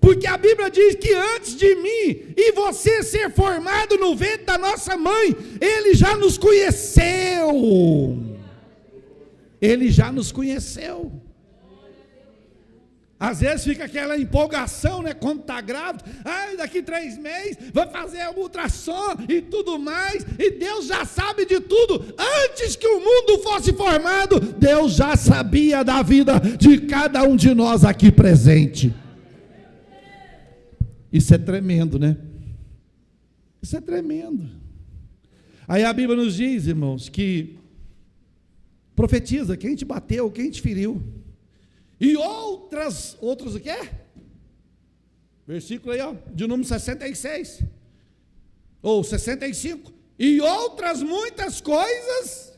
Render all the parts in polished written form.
Porque a Bíblia diz que antes de mim e você ser formado no ventre da nossa mãe, Ele já nos conheceu. Ele já nos conheceu. Às vezes fica aquela empolgação, né, quando está grávido, daqui 3 meses, vai fazer um ultrassom e tudo mais, e Deus já sabe de tudo, antes que o mundo fosse formado, Deus já sabia da vida de cada um de nós aqui presente. Isso é tremendo, né? Isso é tremendo. Aí a Bíblia nos diz, irmãos, que profetiza quem te bateu, quem te feriu. E outros o quê? Versículo aí, ó, de número 66. Ou 65. E outras muitas coisas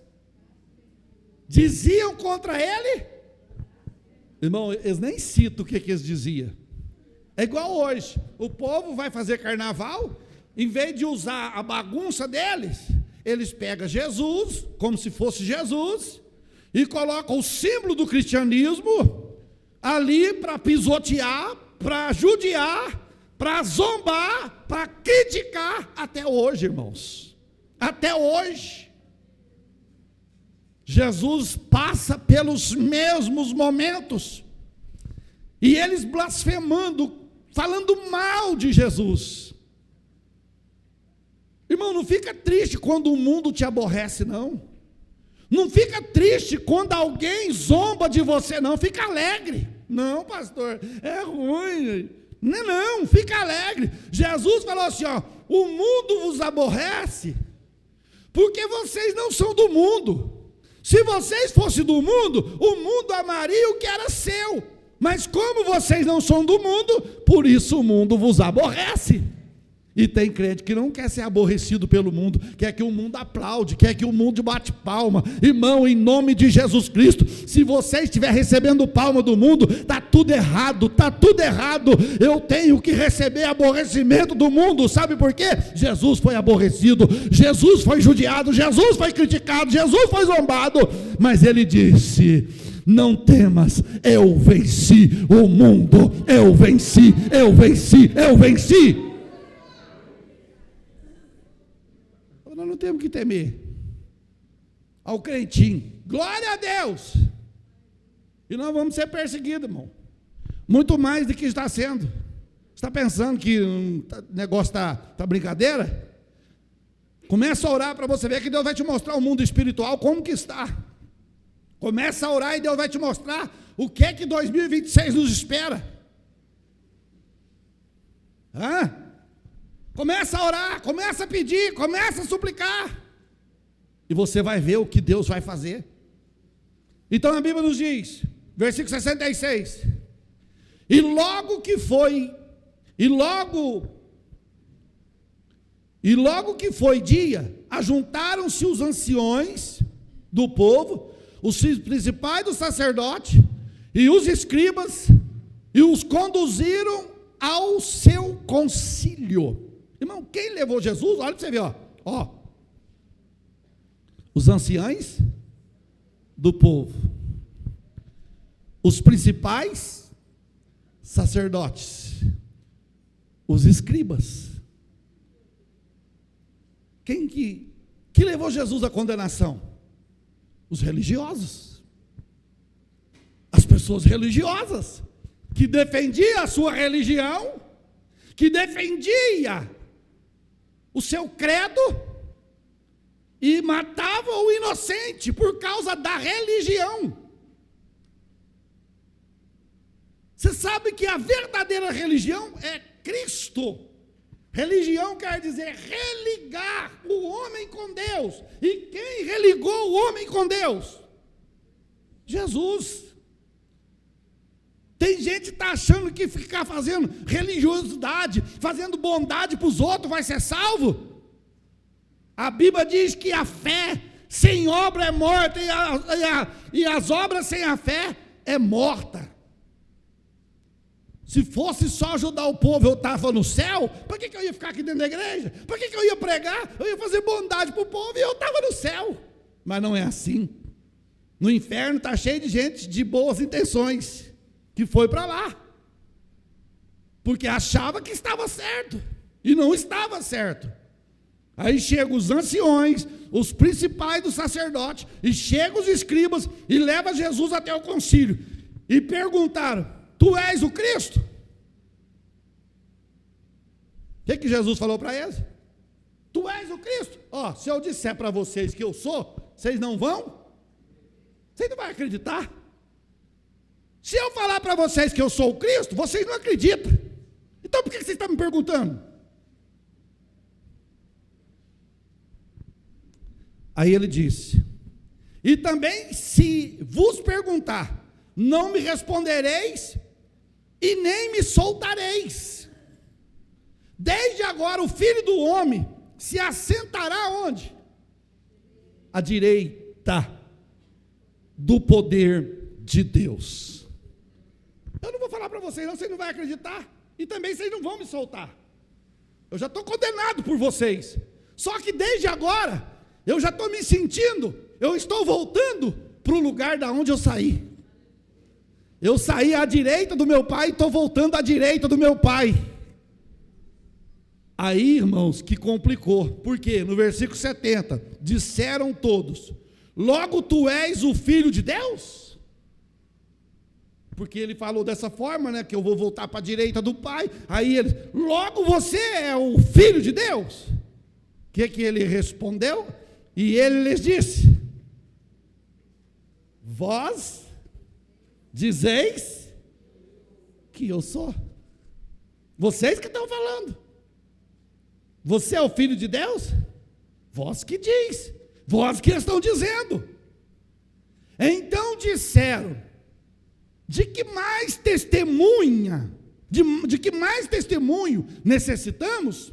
diziam contra ele. Irmão, eles nem citam o que eles diziam. É igual hoje. O povo vai fazer carnaval, em vez de usar a bagunça deles, eles pegam Jesus, como se fosse Jesus, e colocam o símbolo do cristianismo ali para pisotear, para judiar, para zombar, para criticar, até hoje, irmãos. Até hoje. Jesus passa pelos mesmos momentos, e eles blasfemando, falando mal de Jesus. Irmão, não fica triste quando o mundo te aborrece, não. Não fica triste quando alguém zomba de você, não. Fica alegre. Não, pastor, é ruim. Não, fica alegre. Jesus falou assim, ó, o mundo vos aborrece, porque vocês não são do mundo. Se vocês fossem do mundo, o mundo amaria o que era seu. Mas como vocês não são do mundo, por isso o mundo vos aborrece. E tem crente que não quer ser aborrecido pelo mundo, quer que o mundo aplaude, quer que o mundo bate palma. Irmão, em nome de Jesus Cristo, se você estiver recebendo palma do mundo, está tudo errado, está tudo errado. Eu tenho que receber aborrecimento do mundo, sabe por quê? Jesus foi aborrecido, Jesus foi judiado, Jesus foi criticado, Jesus foi zombado, mas ele disse: não temas, eu venci o mundo, eu venci, eu venci, eu venci. Nós não temos que temer ao crentinho, glória a Deus, e nós vamos ser perseguidos, irmão, muito mais do que está sendo. Você está pensando que o negócio está brincadeira? Começa a orar para você ver que Deus vai te mostrar o mundo espiritual como que está. Começa a orar e Deus vai te mostrar o que é que 2026 nos espera. Começa a orar, começa a pedir, começa a suplicar, e você vai ver o que Deus vai fazer. Então a Bíblia nos diz, versículo 66, e logo que foi dia, ajuntaram-se os anciões do povo, os principais dos sacerdotes e os escribas, e os conduziram ao seu concílio. Irmão, quem levou Jesus? Olha para você ver, ó, os anciães do povo, os principais sacerdotes, os escribas. Quem que levou Jesus à condenação? Os religiosos, as pessoas religiosas, que defendiam a sua religião, que defendia o seu credo e matava o inocente por causa da religião. Você sabe que a verdadeira religião é Cristo. Religião quer dizer religar o homem com Deus. E quem religou o homem com Deus? Jesus. Tem gente que está achando que ficar fazendo religiosidade, fazendo bondade para os outros, vai ser salvo. A Bíblia diz que a fé sem obra é morta, e as obras sem a fé é morta. Se fosse só ajudar o povo, eu estava no céu, para que eu ia ficar aqui dentro da igreja? Para que eu ia pregar? Eu ia fazer bondade para o povo e eu estava no céu. Mas não é assim. No inferno está cheio de gente de boas intenções, que foi para lá. porque achava que estava certo, e não estava certo. Aí chegam os anciões, os principais do sacerdote, e chegam os escribas, e levam Jesus até o concílio, e perguntaram: tu és o Cristo? O que Jesus falou para eles? Tu és o Cristo? Ó, se eu disser para vocês que eu sou, vocês não vão? Vocês não vão acreditar? Se eu falar para vocês que eu sou o Cristo, vocês não acreditam. Então por que vocês estão me perguntando? Aí ele disse: e também se vos perguntar, não me respondereis e nem me soltareis. Desde agora o Filho do Homem se assentará onde? À direita do poder de Deus. Eu não vou falar para vocês, não, vocês não vão acreditar, e também vocês não vão me soltar. Eu já estou condenado por vocês. Só que desde agora, eu já estou me sentindo, eu estou voltando para o lugar da onde eu saí. Eu saí à direita do meu pai e estou voltando à direita do meu pai. Aí, irmãos, que complicou, porque no versículo 70, disseram todos: logo tu és o Filho de Deus? Porque ele falou dessa forma, né, que eu vou voltar para a direita do Pai. Aí ele: logo você é o Filho de Deus? O que ele respondeu? E ele lhes disse: vós dizeis que eu sou. Vocês que estão falando. Você é o Filho de Deus? Vós que diz, vós que estão dizendo. Então disseram: de que mais testemunha, de que mais testemunho necessitamos?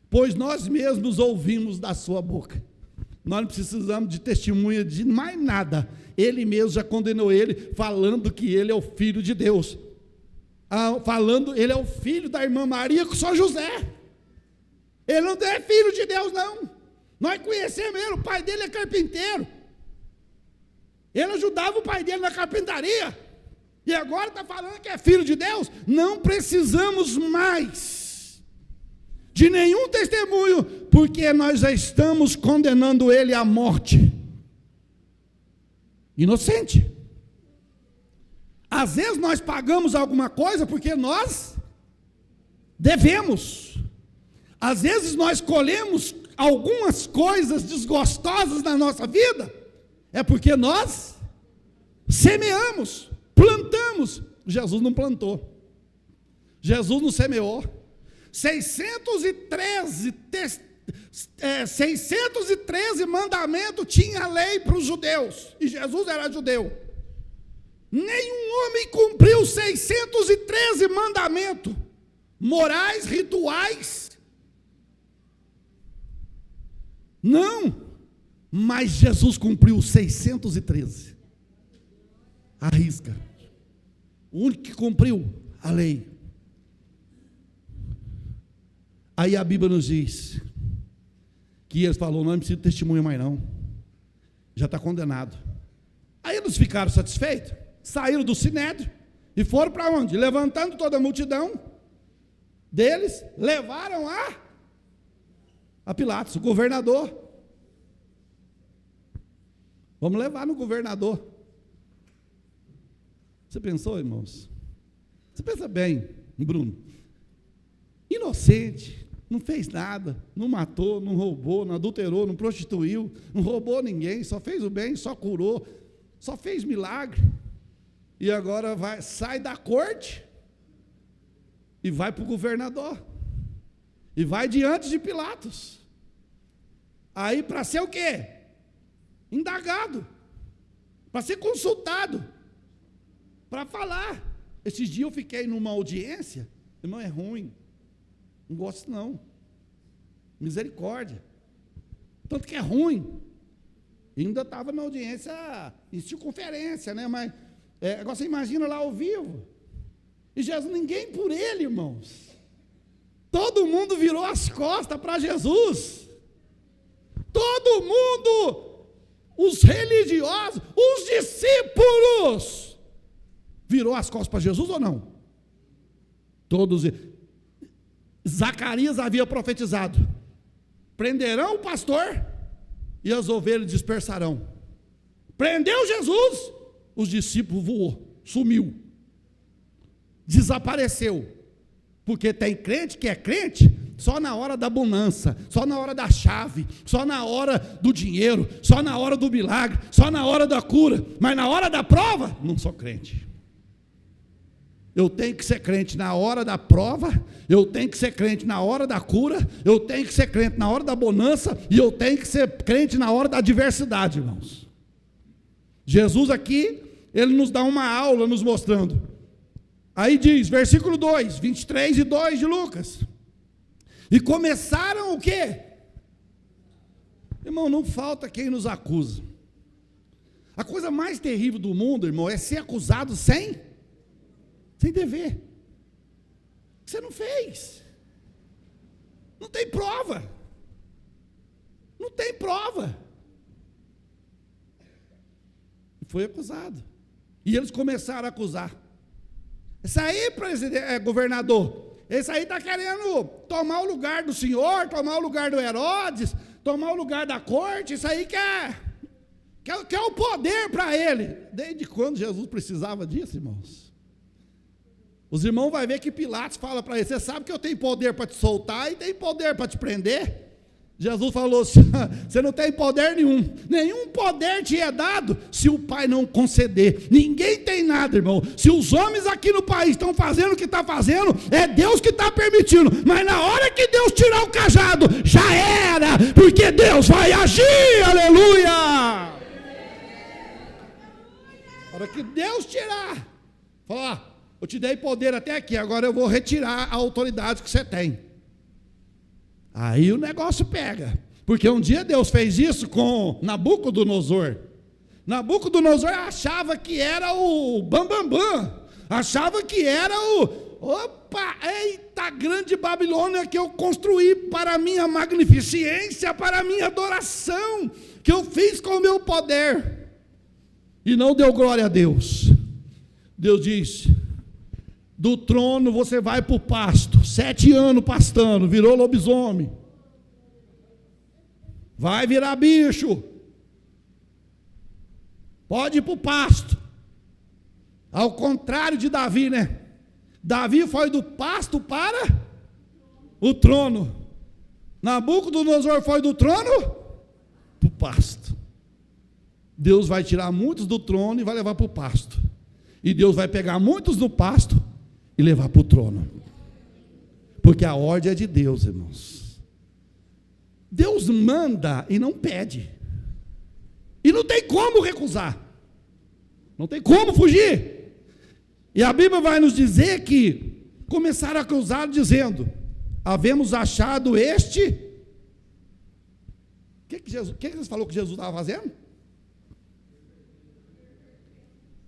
Pois nós mesmos ouvimos da sua boca. Nós não precisamos de testemunha de mais nada. Ele mesmo já condenou ele, falando que ele é o Filho de Deus. Falando, ele é o filho da irmã Maria com São José. Ele não é filho de Deus, não. Nós conhecemos ele, o pai dele é carpinteiro. Ele ajudava o pai dele na carpintaria. E agora está falando que é filho de Deus? Não precisamos mais de nenhum testemunho, porque nós já estamos condenando ele à morte. Inocente. Às vezes nós pagamos alguma coisa porque nós devemos. Às vezes nós colhemos algumas coisas desgostosas na nossa vida, é porque nós semeamos, plantamos. Jesus não plantou, Jesus não semeou. 613 mandamentos tinha a lei para os judeus, e Jesus era judeu. Nenhum homem cumpriu 613 mandamentos morais, rituais. Não, mas Jesus cumpriu 613. Arrisca. O único que cumpriu a lei. Aí a Bíblia nos diz que eles falaram: não precisa de testemunha mais não, já está condenado. Aí eles ficaram satisfeitos, saíram do sinédrio e foram para onde? Levantando toda a multidão deles, levaram a Pilatos, o governador. Vamos levar no governador. Você pensou, irmãos? Você pensa bem, Bruno? Inocente, não fez nada, não matou, não roubou, não adulterou, não prostituiu, não roubou ninguém, só fez o bem, só curou, só fez milagre. E agora sai da corte e vai para o governador. E vai diante de Pilatos. Aí para ser o quê? Indagado. Para ser consultado. Para falar. Esses dias eu fiquei numa audiência. Irmão, é ruim. Não gosto não. Misericórdia. Tanto que é ruim. Ainda estava na audiência em circunferência, né? Mas agora você imagina lá ao vivo. E Jesus, ninguém por ele, irmãos. Todo mundo virou as costas para Jesus. Todo mundo, os religiosos, os discípulos, virou as costas para Jesus ou não? Todos. Zacarias havia profetizado: prenderão o pastor e as ovelhas dispersarão. Prendeu Jesus, os discípulos voou, sumiu, desapareceu. Porque tem crente que é crente só na hora da bonança, só na hora da chave, só na hora do dinheiro, só na hora do milagre, só na hora da cura, mas na hora da prova, não sou crente. Eu tenho que ser crente na hora da prova, eu tenho que ser crente na hora da cura, eu tenho que ser crente na hora da bonança, e eu tenho que ser crente na hora da adversidade, irmãos. Jesus aqui, ele nos dá uma aula nos mostrando. Aí diz, versículo 2, 23 e 2 de Lucas. E começaram o quê? Irmão, não falta quem nos acusa. A coisa mais terrível do mundo, irmão, é ser acusado sem dever. Você não fez. Não tem prova. Não tem prova. Foi acusado. E eles começaram a acusar. Esse aí, governador, esse aí está querendo tomar o lugar do senhor, tomar o lugar do Herodes, tomar o lugar da corte. Isso aí quer o poder para ele. Desde quando Jesus precisava disso, irmãos? Os irmãos vão ver que Pilatos fala para ele: você sabe que eu tenho poder para te soltar e tenho poder para te prender? Jesus falou: você não tem poder nenhum poder te é dado se o Pai não conceder. Ninguém tem nada, irmão. Se os homens aqui no país estão fazendo o que está fazendo, é Deus que está permitindo, mas na hora que Deus tirar o cajado, já era, porque Deus vai agir, aleluia. Na hora que Deus tirar, fala: eu te dei poder até aqui, agora eu vou retirar a autoridade que você tem. Aí o negócio pega, porque um dia Deus fez isso com Nabucodonosor. Nabucodonosor achava que era o bambambam, achava que era eita, grande Babilônia que eu construí para a minha magnificência, para a minha adoração, que eu fiz com o meu poder, e não deu glória a Deus. Deus disse: do trono você vai para o pasto, 7 anos pastando, virou lobisomem, vai virar bicho, pode ir para o pasto. Ao contrário de Davi, né? Davi foi do pasto para o trono. Nabucodonosor foi do trono para o pasto. Deus vai tirar muitos do trono e vai levar para o pasto, e Deus vai pegar muitos do pasto e levar para o trono, porque a ordem é de Deus, irmãos. Deus manda e não pede, e não tem como recusar, não tem como fugir. E a Bíblia vai nos dizer que começaram a acusar, dizendo: havemos achado este. O que Jesus falou que Jesus estava fazendo?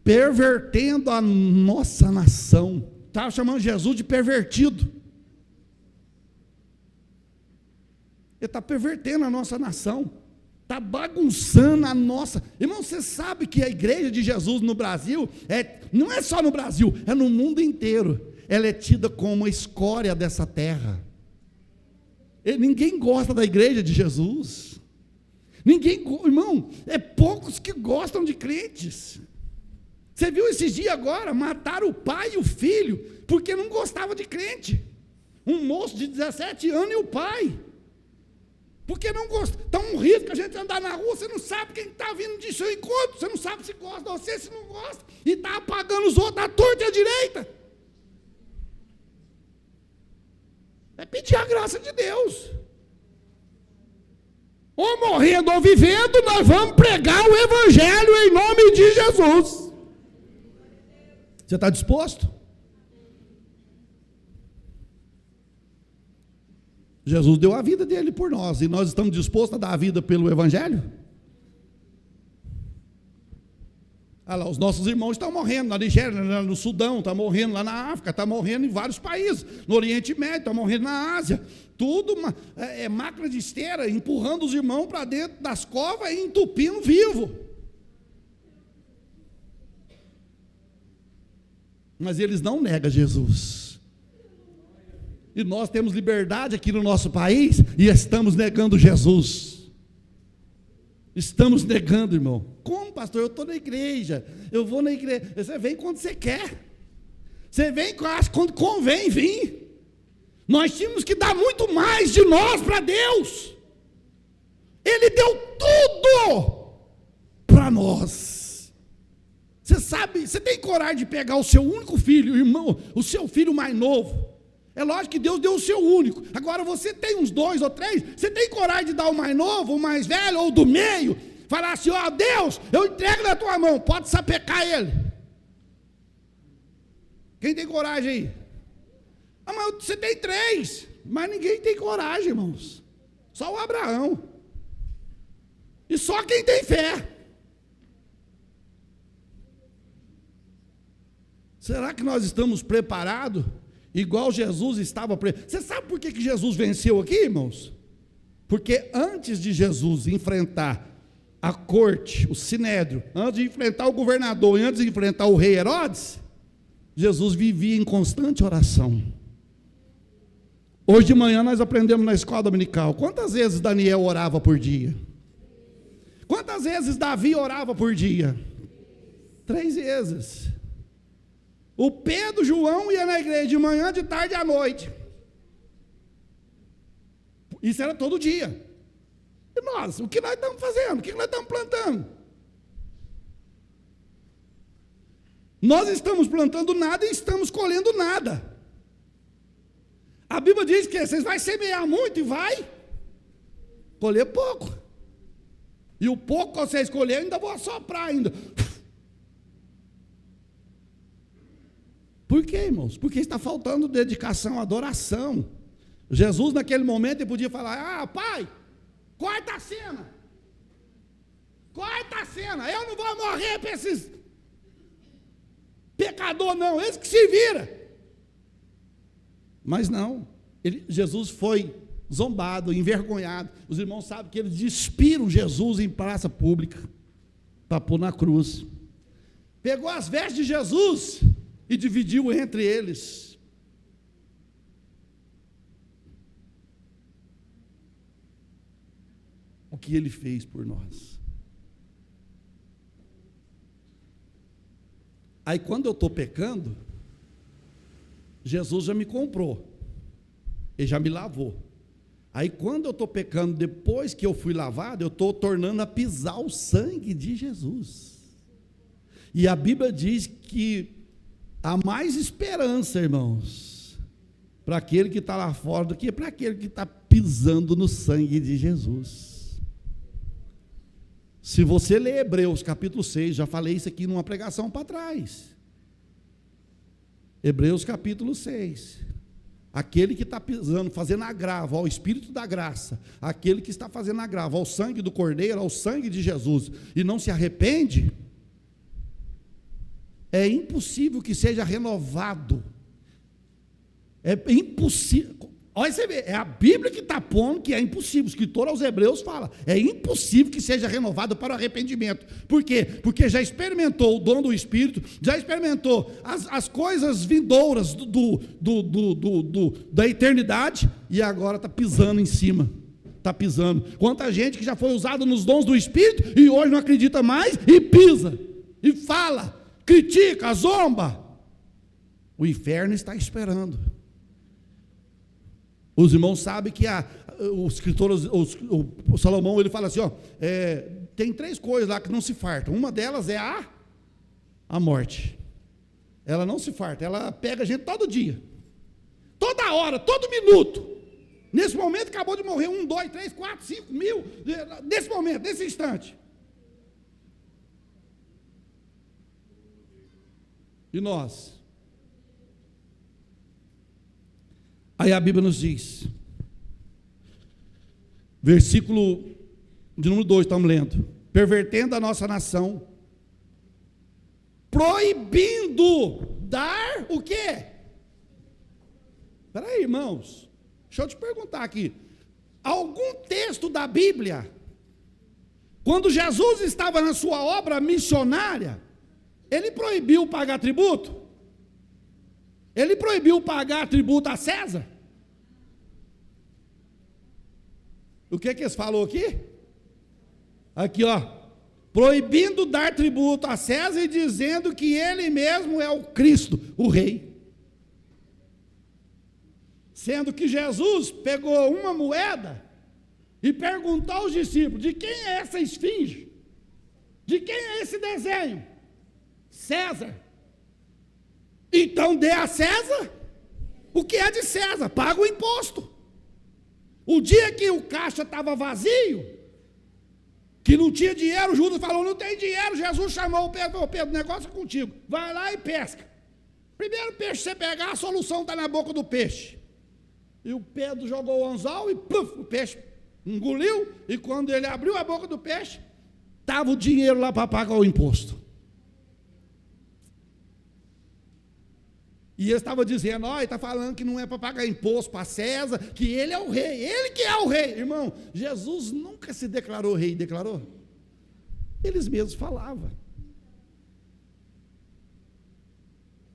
Pervertendo a nossa nação. Estava chamando Jesus de pervertido. Ele está pervertendo a nossa nação, está bagunçando a nossa. Irmão, você sabe que a igreja de Jesus no Brasil, não é só no Brasil, é no mundo inteiro. Ela é tida como a escória dessa terra. Ninguém gosta da igreja de Jesus. Irmão, é poucos que gostam de crentes. Você viu esses dias agora, mataram o pai e o filho, porque não gostava de crente. Um moço de 17 anos e o pai. Porque não gosta. Está um risco a gente andar na rua, você não sabe quem está vindo de seu encontro, você não sabe se gosta de você, se não gosta, e está apagando os outros à torta e à direita. É pedir a graça de Deus. Ou morrendo ou vivendo, nós vamos pregar o evangelho em nome de Jesus. Você está disposto? Jesus deu a vida dele por nós, e nós estamos dispostos a dar a vida pelo evangelho? Olha lá, os nossos irmãos estão morrendo na Nigéria, no Sudão, estão morrendo lá na África, estão morrendo em vários países, no Oriente Médio, estão morrendo na Ásia, tudo máquina de esteira, empurrando os irmãos para dentro das covas e entupindo vivo. Mas eles não negam Jesus. E nós temos liberdade aqui no nosso país e estamos negando Jesus. Estamos negando, irmão. Como, pastor? Eu estou na igreja, eu vou na igreja. Você vem quando você quer. Você vem quando convém vir. Nós tínhamos que dar muito mais de nós para Deus. Ele deu tudo para nós. Você sabe, você tem coragem de pegar o seu único filho, irmão, o seu filho mais novo. É lógico que Deus deu o seu único. Agora você tem uns 2 ou 3, você tem coragem de dar o mais novo, o mais velho ou do meio? Falar assim, ó, Deus, eu entrego na tua mão, pode sapecar ele. Quem tem coragem aí? Ah, mas você tem 3, mas ninguém tem coragem, irmãos. Só o Abraão. E só quem tem fé. Será que nós estamos preparados? Igual Jesus estava preparado. Você sabe por que Jesus venceu aqui, irmãos? Porque antes de Jesus enfrentar a corte, o sinédrio, antes de enfrentar o governador e antes de enfrentar o rei Herodes, Jesus vivia em constante oração. Hoje de manhã nós aprendemos na escola dominical. Quantas vezes Daniel orava por dia? Quantas vezes Davi orava por dia? 3 vezes. O Pedro, João ia na igreja de manhã, de tarde e à noite. Isso era todo dia. E nós, o que nós estamos fazendo? O que nós estamos plantando? Nós estamos plantando nada e estamos colhendo nada. A Bíblia diz que vocês vão semear muito e vai colher pouco. E o pouco que vocês colherem ainda vou assoprar ainda. Por quê, irmãos? Porque está faltando dedicação, adoração. Jesus naquele momento ele podia falar, pai, corta a cena. Corta a cena, eu não vou morrer para esses pecadores não, eles que se viram. Mas não, Jesus foi zombado, envergonhado. Os irmãos sabem que eles despiram Jesus em praça pública, para pôr na cruz. Pegou as vestes de Jesus e dividiu entre eles. O que ele fez por nós. Aí quando eu estou pecando, Jesus já me comprou, ele já me lavou. Aí quando eu estou pecando, depois que eu fui lavado, eu estou tornando a pisar o sangue de Jesus. E a Bíblia diz que há mais esperança, irmãos, para aquele que está lá fora do que para aquele que está pisando no sangue de Jesus. Se você ler Hebreus capítulo 6, já falei isso aqui numa pregação para trás. Hebreus capítulo 6. Aquele que está pisando, fazendo agravo ao Espírito da graça, aquele que está fazendo agravo ao sangue do Cordeiro, ao sangue de Jesus, e não se arrepende, é impossível que seja renovado. É impossível. Olha, você vê, é a Bíblia que está pondo que é impossível. O escritor aos Hebreus fala, é impossível que seja renovado para o arrependimento. Por quê? Porque já experimentou o dom do Espírito, já experimentou as coisas vindouras da eternidade, e agora está pisando em cima. Está pisando. Quanta gente que já foi usada nos dons do Espírito, e hoje não acredita mais, e pisa, e fala, critica, zomba. O inferno está esperando. Os irmãos sabem que o escritor, o Salomão, ele fala assim, tem 3 coisas lá que não se fartam. Uma delas é a morte. Ela não se farta, ela pega a gente todo dia, toda hora, todo minuto. Nesse momento acabou de morrer 1, 2, 3, 4, 5 mil, nesse momento, nesse instante. E nós? Aí a Bíblia nos diz, versículo de número 2, estamos lendo, pervertendo a nossa nação, proibindo dar o quê? Espera aí, irmãos, deixa eu te perguntar aqui, algum texto da Bíblia, quando Jesus estava na sua obra missionária, ele proibiu pagar tributo? Ele proibiu pagar tributo a César? O que eles falou aqui? Aqui, ó. Proibindo dar tributo a César e dizendo que ele mesmo é o Cristo, o rei. Sendo que Jesus pegou uma moeda e perguntou aos discípulos: de quem é essa esfinge? De quem é esse desenho? César. Então dê a César o que é de César, paga o imposto. O dia que o caixa estava vazio, que não tinha dinheiro, Judas falou: não tem dinheiro. Jesus chamou o Pedro: falou: Pedro, o negócio é contigo, vai lá e pesca. Primeiro peixe que você pegar, a solução está na boca do peixe. E o Pedro jogou o anzol e pluf, o peixe engoliu, e quando ele abriu a boca do peixe, estava o dinheiro lá para pagar o imposto. E ele estava dizendo: ó, ele está falando que não é para pagar imposto para César, que ele é o rei, ele que é o rei. Irmão, Jesus nunca se declarou rei, declarou? Eles mesmos falavam.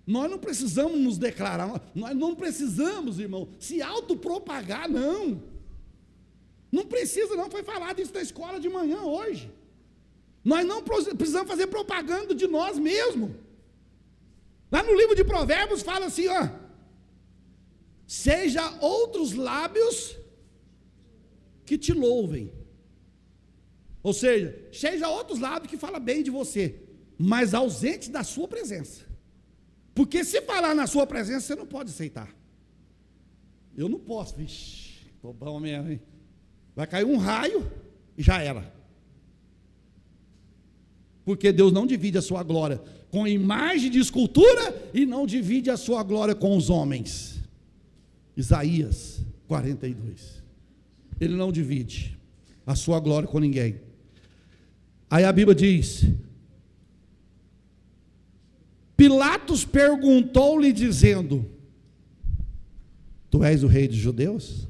Nós não precisamos nos declarar, nós não precisamos, irmão, se autopropagar, não. Não precisa, não, foi falado isso na escola de manhã hoje. Nós não precisamos fazer propaganda de nós mesmos. Lá no livro de Provérbios fala assim, ó: seja outros lábios que te louvem. Ou seja, seja outros lábios que falam bem de você, mas ausente da sua presença. Porque se falar na sua presença, você não pode aceitar. Eu não posso, vixe, estou bom mesmo, hein? Vai cair um raio e já era. Porque Deus não divide a sua glória com imagem de escultura e não divide a sua glória com os homens. Isaías 42. Ele não divide a sua glória com ninguém. Aí a Bíblia diz: Pilatos perguntou-lhe dizendo: tu és o rei dos judeus?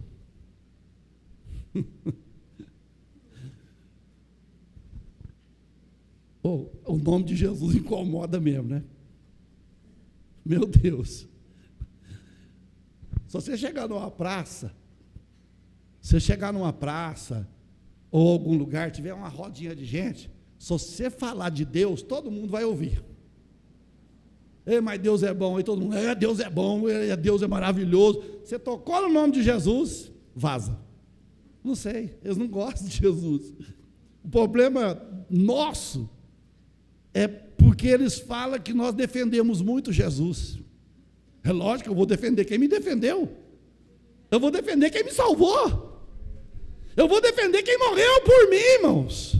Oh, o nome de Jesus incomoda mesmo, né? Meu Deus. Se você chegar numa praça, ou algum lugar, tiver uma rodinha de gente, se você falar de Deus, todo mundo vai ouvir. Ei, mas Deus é bom, e todo mundo: Deus é bom, Deus é maravilhoso. Você tocou no nome de Jesus, vaza. Não sei, eles não gostam de Jesus. O problema nosso é porque eles falam que nós defendemos muito Jesus. É lógico, eu vou defender quem me defendeu. Eu vou defender quem me salvou. Eu vou defender quem morreu por mim, irmãos.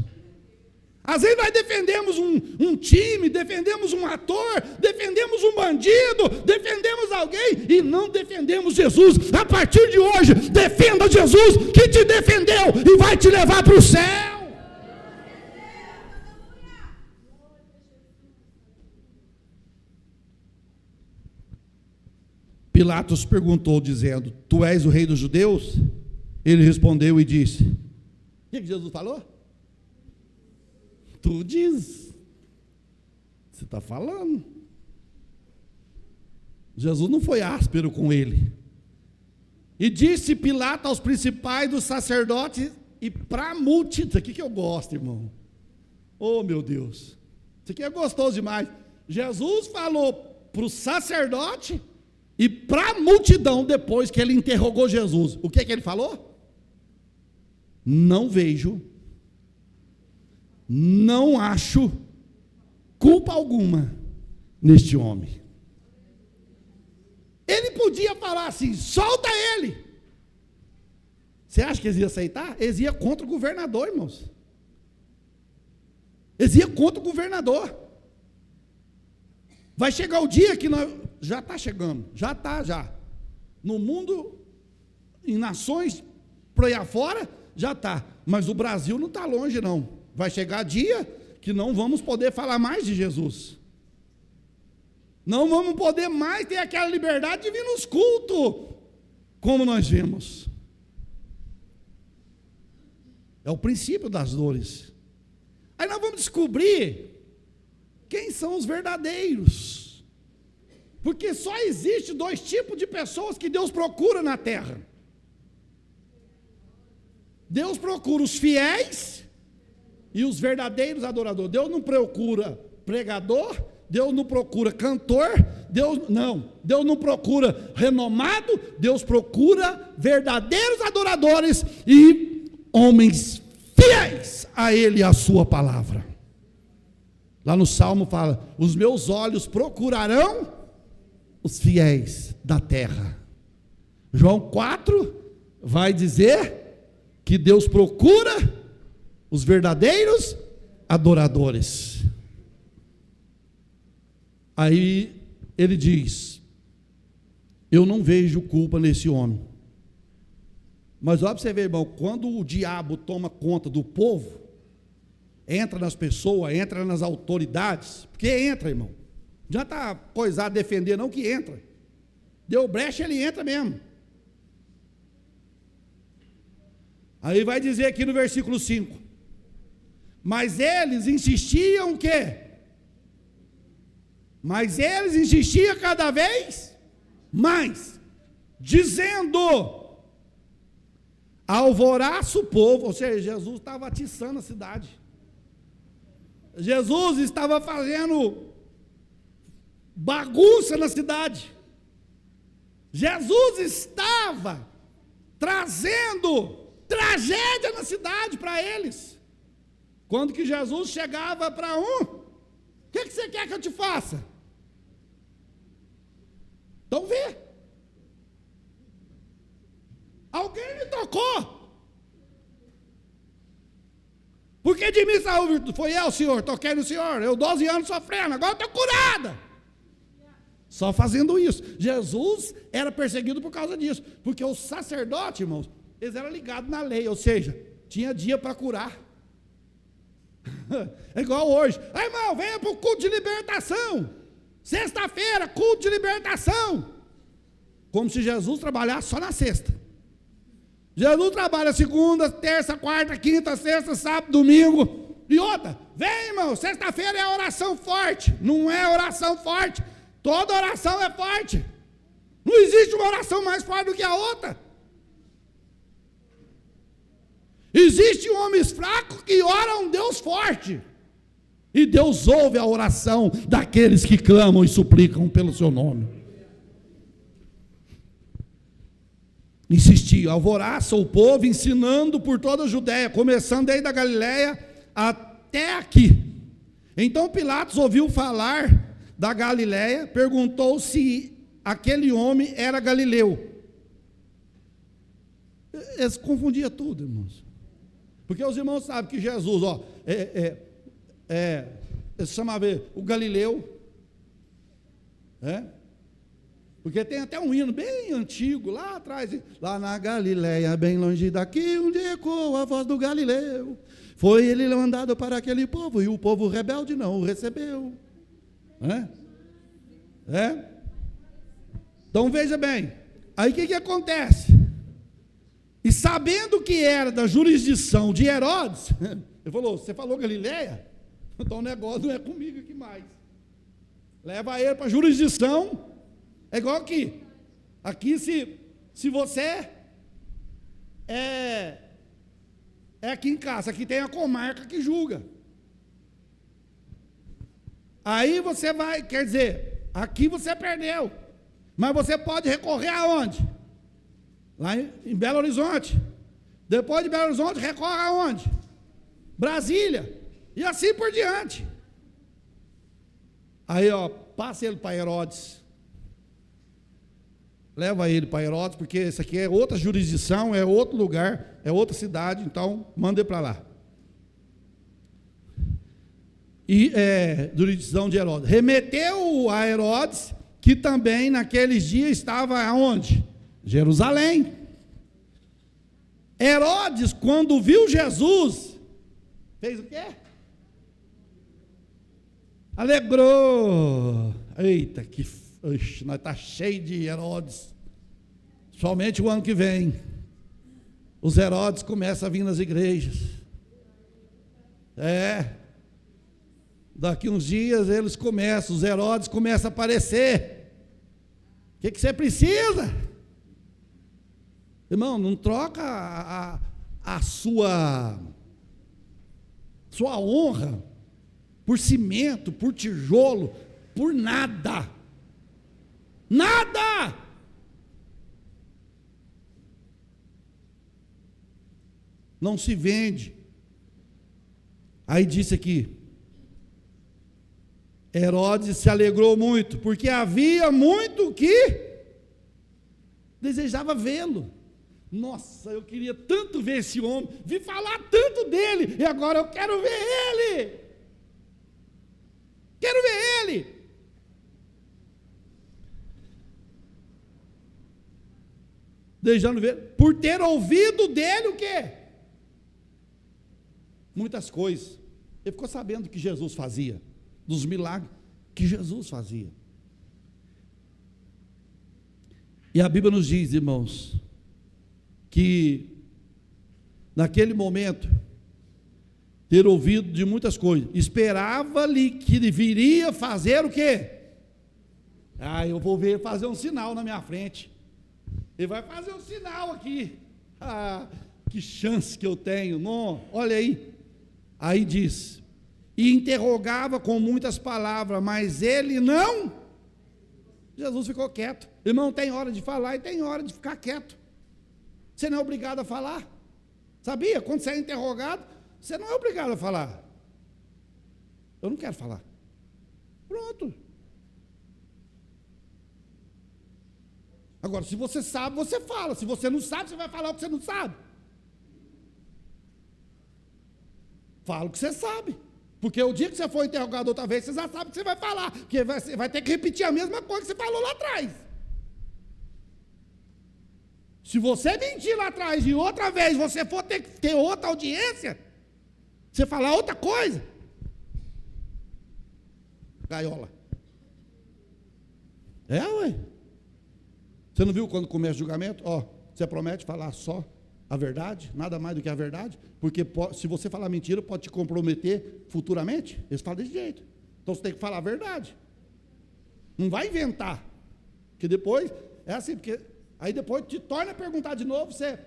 Às vezes nós defendemos um time, defendemos um ator, defendemos um bandido, defendemos alguém e não defendemos Jesus. A partir de hoje, defenda Jesus que te defendeu e vai te levar para o céu. Pilatos perguntou dizendo: tu és o rei dos judeus? Ele respondeu e disse: o que Jesus falou? Tu diz, você está falando. Jesus não foi áspero com ele. E disse Pilatos aos principais dos sacerdotes e para a multidão. Isso aqui que eu gosto, irmão. Oh, meu Deus, isso aqui é gostoso demais. Jesus falou para o sacerdote e para a multidão, depois que ele interrogou Jesus. O que ele falou? Não vejo, não acho culpa alguma neste homem. Ele podia falar assim: solta ele. Você acha que eles iam aceitar? Eles iam contra o governador, irmãos. Eles iam contra o governador. Vai chegar o dia que nós... Já está chegando, já está, já. No mundo, em nações, por aí afora, já está. Mas o Brasil não está longe, não. Vai chegar dia que não vamos poder falar mais de Jesus. Não vamos poder mais ter aquela liberdade de vir nos cultos, como nós vemos. É o princípio das dores. Aí nós vamos descobrir quem são os verdadeiros. Porque só existe dois tipos de pessoas que Deus procura na terra: Deus procura os fiéis e os verdadeiros adoradores. Deus não procura pregador, Deus não procura cantor, Deus não procura renomado, Deus procura verdadeiros adoradores e homens fiéis a Ele e a sua palavra. Lá no Salmo fala: os meus olhos procurarão os fiéis da terra. João 4 vai dizer que Deus procura os verdadeiros adoradores. Aí ele diz: eu não vejo culpa nesse homem. Mas olha para você ver, irmão, quando o diabo toma conta do povo, entra nas pessoas, entra nas autoridades, porque entra, irmão. Já está coisado defender, não, que entra. Deu brecha, ele entra mesmo. Aí vai dizer aqui no versículo 5: mas eles insistiam o quê? Mas eles insistiam cada vez mais, dizendo: alvoraça o povo. Ou seja, Jesus estava atiçando a cidade. Jesus estava fazendo bagunça na cidade. Jesus estava trazendo tragédia na cidade para eles. Quando que Jesus chegava para o que você quer que eu te faça? Então vê. Alguém me tocou. Porque de mim saiu, foi eu, Senhor, toquei no Senhor. Eu 12 anos sofrendo, agora eu estou curada. Só fazendo isso. Jesus era perseguido por causa disso. Porque os sacerdotes, irmãos, eles eram ligados na lei, ou seja, tinha dia para curar. É igual hoje: irmão, venha para o culto de libertação. Sexta-feira, culto de libertação. Como se Jesus trabalhasse só na sexta. Jesus trabalha segunda, terça, quarta, quinta, sexta, sábado, domingo. E outra, vem, irmão, sexta-feira é oração forte. Não é oração forte. Toda oração é forte. Não existe uma oração mais forte do que a outra. Existem homens fracos que oram a um Deus forte. E Deus ouve a oração daqueles que clamam e suplicam pelo seu nome. Insistia, alvoraça o povo, ensinando por toda a Judéia, começando desde a Galileia até aqui. Então Pilatos ouviu falar da Galileia, perguntou se aquele homem era galileu. Eles confundiam tudo, irmãos. Porque os irmãos sabem que Jesus, eles chamavam o Galileu, porque tem até um hino bem antigo, lá atrás, lá na Galileia, bem longe daqui, onde ecoou a voz do Galileu, foi ele mandado para aquele povo, e o povo rebelde não o recebeu. Então veja bem, aí o que acontece? E sabendo que era da jurisdição de Herodes, ele falou: você falou Galileia? Então o negócio não é comigo aqui mais. Leva ele para a jurisdição. É igual aqui. Aqui se você é aqui em casa, aqui tem a comarca que julga. Aí você vai, quer dizer, aqui você perdeu. Mas você pode recorrer aonde? Lá em Belo Horizonte. Depois de Belo Horizonte, recorre aonde? Brasília. E assim por diante. Aí, passa ele para Herodes. Leva ele para Herodes, porque isso aqui é outra jurisdição, é outro lugar, é outra cidade, então manda ele para lá. E jurisdição de Herodes. Remeteu a Herodes, que também naqueles dias estava aonde? Jerusalém. Herodes, quando viu Jesus, fez o quê? Alegrou. Eita, nós está cheio de Herodes. Somente o ano que vem, os Herodes começam a vir nas igrejas. Daqui uns dias eles começam, os Herodes começam a aparecer. O que você precisa? Irmão, não troca a sua honra por cimento, por tijolo, por nada. Nada! Não se vende. Aí disse aqui, Herodes se alegrou muito, porque havia muito que desejava vê-lo. Nossa, eu queria tanto ver esse homem, vi falar tanto dele, e agora eu quero ver ele. Quero ver ele. Desejando ver, por ter ouvido dele o quê? Muitas coisas. Ele ficou sabendo que Jesus fazia, dos milagres que Jesus fazia. E a Bíblia nos diz, irmãos, que naquele momento, ter ouvido de muitas coisas, esperava-lhe que ele viria fazer o quê? Eu vou ver fazer um sinal na minha frente. Ele vai fazer um sinal aqui. Que chance que eu tenho. Não, olha aí. Aí diz, e interrogava com muitas palavras, mas ele não. Jesus ficou quieto. Irmão, tem hora de falar e tem hora de ficar quieto. Você não é obrigado a falar. Sabia? Quando você é interrogado, você não é obrigado a falar. Eu não quero falar. Pronto. Agora, se você sabe, você fala. Se você não sabe, você vai falar o que você não sabe. Fala o que você sabe. Porque o dia que você for interrogado outra vez, você já sabe o que você vai falar. Porque você vai ter que repetir a mesma coisa que você falou lá atrás. Se você mentir lá atrás e outra vez você for ter outra audiência, você falar outra coisa, gaiola. Ué. Você não viu quando começa o julgamento? Você promete falar só a verdade, nada mais do que a verdade, porque se você falar mentira, pode te comprometer futuramente. Eles falam desse jeito. Então você tem que falar a verdade. Não vai inventar. Porque depois, é assim, porque aí depois te torna a perguntar de novo, você...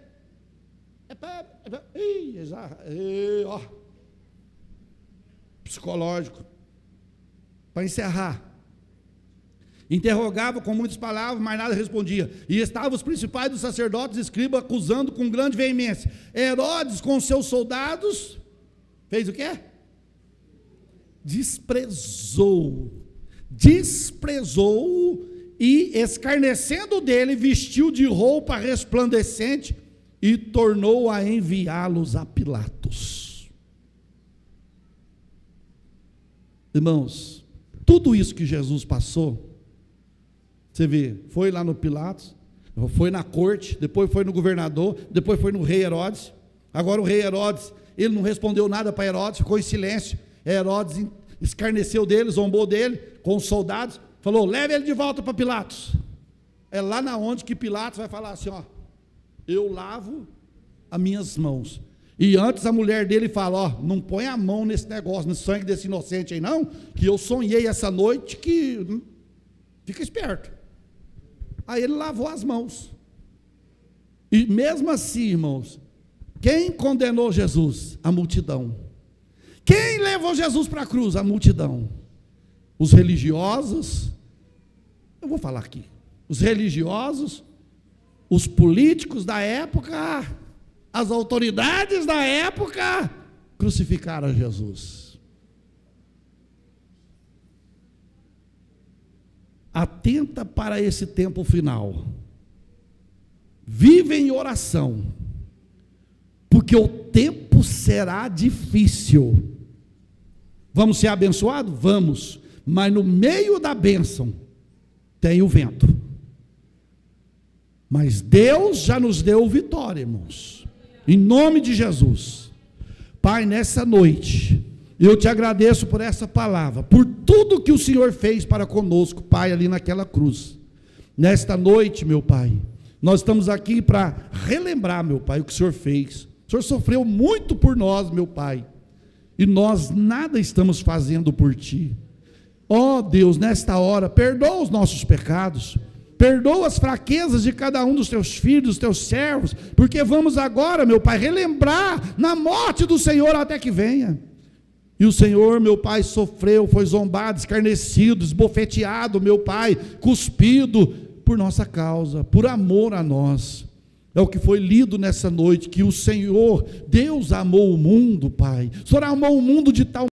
Psicológico. Para encerrar. Interrogava com muitas palavras, mas nada respondia. E estavam os principais dos sacerdotes e escribas acusando com grande veemência. Herodes, com seus soldados, fez o quê? Desprezou e, escarnecendo dele, vestiu de roupa resplandecente e tornou a enviá-los a Pilatos. Irmãos, tudo isso que Jesus passou, você vê, foi lá no Pilatos, foi na corte, depois foi no governador, depois foi no rei Herodes. Agora o rei Herodes, ele não respondeu nada para Herodes, ficou em silêncio. Herodes escarneceu dele, zombou dele, com os soldados, falou, leve ele de volta para Pilatos. É lá na onde que Pilatos vai falar assim, eu lavo as minhas mãos. E antes a mulher dele fala, não põe a mão nesse negócio, no sangue desse inocente aí não, que eu sonhei essa noite que... Fica esperto. Aí ele lavou as mãos. E mesmo assim, irmãos, quem condenou Jesus? A multidão. Quem levou Jesus para a cruz? A multidão. Os religiosos, eu vou falar aqui, os religiosos, os políticos da época, as autoridades da época, crucificaram Jesus. Atenta para esse tempo final. Vive em oração, porque o tempo será difícil. Vamos ser abençoados? Vamos, mas no meio da bênção tem o vento. Mas Deus já nos deu vitória, irmãos, em nome de Jesus. Pai, nessa noite, eu te agradeço por essa palavra, por tudo que o Senhor fez para conosco, Pai, ali naquela cruz. Nesta noite, meu Pai, nós estamos aqui para relembrar, meu Pai, o que o Senhor fez. O Senhor sofreu muito por nós, meu Pai, e nós nada estamos fazendo por Ti. Ó Deus, nesta hora, perdoa os nossos pecados, perdoa as fraquezas de cada um dos teus filhos, dos teus servos, porque vamos agora, meu Pai, relembrar na morte do Senhor até que venha. E o Senhor, meu Pai, sofreu, foi zombado, escarnecido, esbofeteado, meu Pai, cuspido por nossa causa, por amor a nós. É o que foi lido nessa noite, que o Senhor, Deus amou o mundo, Pai. O Senhor amou o mundo de tal